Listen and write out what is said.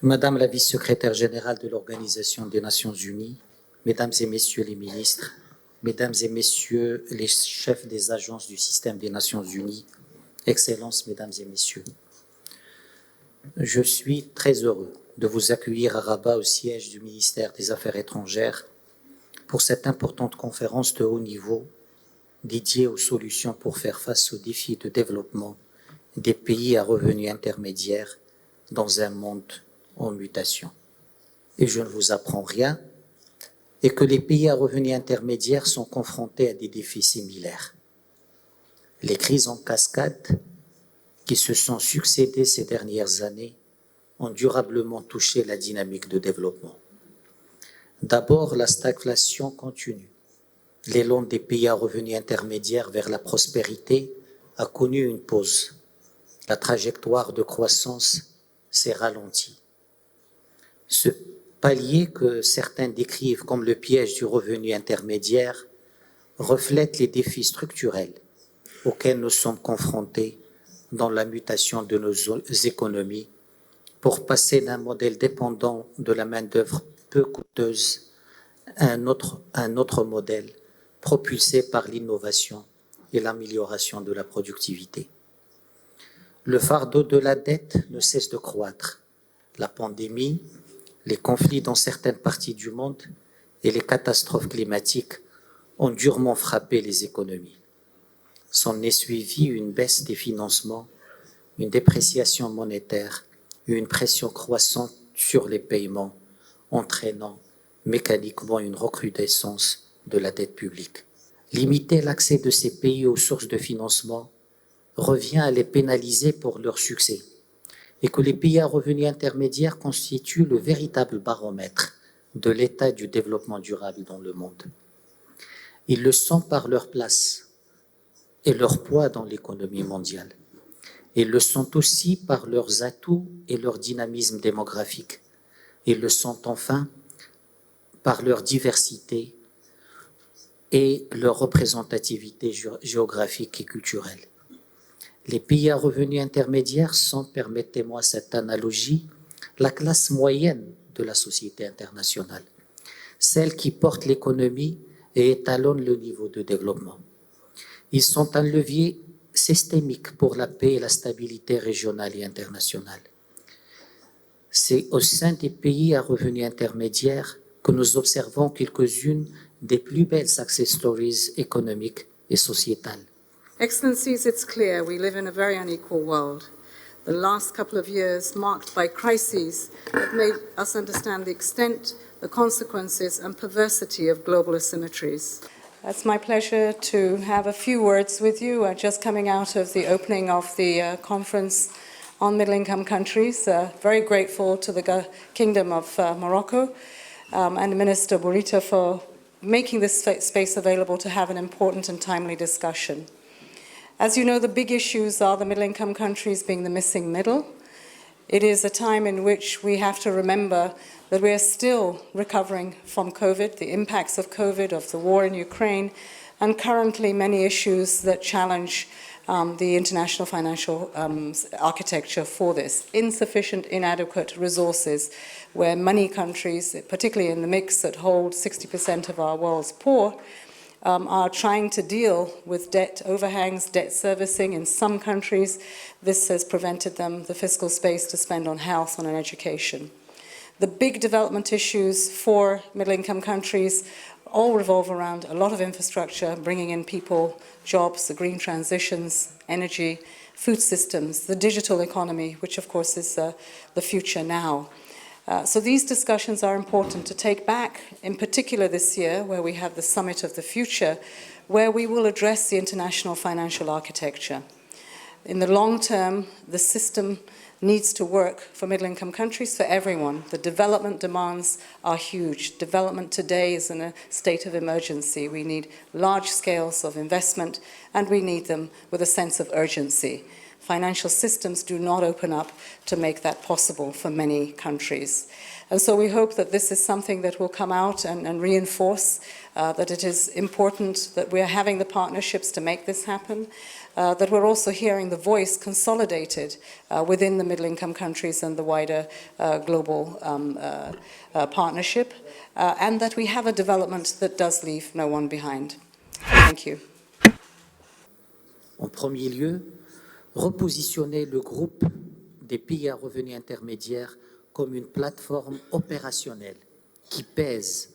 Madame la vice-secrétaire générale de l'Organisation des Nations Unies, Mesdames et Messieurs les ministres, Mesdames et Messieurs les chefs des agences du système des Nations Unies, Excellences, Mesdames et Messieurs, je suis très heureux de vous accueillir à Rabat au siège du ministère des Affaires étrangères pour cette importante conférence de haut niveau dédiée aux solutions pour faire face aux défis de développement des pays à revenus intermédiaires dans un monde en mutation. Et je ne vous apprends rien, et que les pays à revenus intermédiaires sont confrontés à des défis similaires. Les crises en cascade qui se sont succédées ces dernières années ont durablement touché la dynamique de développement. D'abord, la stagflation continue. L'élan des pays à revenus intermédiaires vers la prospérité a connu une pause. La trajectoire de croissance s'est ralentie. Ce palier que certains décrivent comme le piège du revenu intermédiaire reflète les défis structurels auxquels nous sommes confrontés dans la mutation de nos économies pour passer d'un modèle dépendant de la main-d'œuvre peu coûteuse à un autre modèle propulsé par l'innovation et l'amélioration de la productivité. Le fardeau de la dette ne cesse de croître. La pandémie, les conflits dans certaines parties du monde et les catastrophes climatiques ont durement frappé les économies. S'en est suivi une baisse des financements, une dépréciation monétaire et une pression croissante sur les paiements, entraînant mécaniquement une recrudescence de la dette publique. Limiter l'accès de ces pays aux sources de financement revient à les pénaliser pour leur succès, et que les pays à revenus intermédiaires constituent le véritable baromètre de l'état du développement durable dans le monde. Ils le sont par leur place et leur poids dans l'économie mondiale. Ils le sont aussi par leurs atouts et leur dynamisme démographique. Ils le sont enfin par leur diversité et leur représentativité géographique et culturelle. Les pays à revenus intermédiaires sont, permettez-moi cette analogie, la classe moyenne de la société internationale, celle qui porte l'économie et étalonne le niveau de développement. Ils sont un levier systémique pour la paix et la stabilité régionale et internationale. C'est au sein des pays à revenus intermédiaires que nous observons quelques-unes des plus belles success stories économiques et sociétales. Excellencies, it's clear we live in a very unequal world. The last couple of years, marked by crises, have made us understand the extent, the consequences and perversity of global asymmetries. It's my pleasure to have a few words with you, just coming out of the opening of the conference on middle-income countries. Very grateful to the Kingdom of Morocco and Minister Bourita for making this space available to have an important and timely discussion. As you know, the big issues are the middle-income countries being the missing middle. It is a time in which we have to remember that we are still recovering from COVID, the impacts of COVID, of the war in Ukraine, and currently many issues that challenge the international financial architecture for this. Insufficient, inadequate resources, where many countries, particularly in the mix that hold 60% of our world's poor, are trying to deal with debt overhangs, debt servicing. In some countries, this has prevented them the fiscal space to spend on health, on education. The big development issues for middle-income countries all revolve around a lot of infrastructure, bringing in people, jobs, the green transitions, energy, food systems, the digital economy, which of course is the future now. So these discussions are important to take back, in particular this year, where we have the Summit of the Future, where we will address the international financial architecture. In the long term, the system needs to work for middle-income countries, for everyone. The development demands are huge. Development today is in a state of emergency. We need large scales of investment, and we need them with a sense of urgency. financial systems do not open up to make that possible for many countries. And so we hope that this is something that will come out and reinforce that it is important that we are having the partnerships to make this happen, that we're also hearing the voice consolidated within the middle-income countries and the wider global partnership, and that we have a development that does leave no one behind. Thank you. En premier lieu, repositionner le groupe des pays à revenus intermédiaires comme une plateforme opérationnelle qui pèse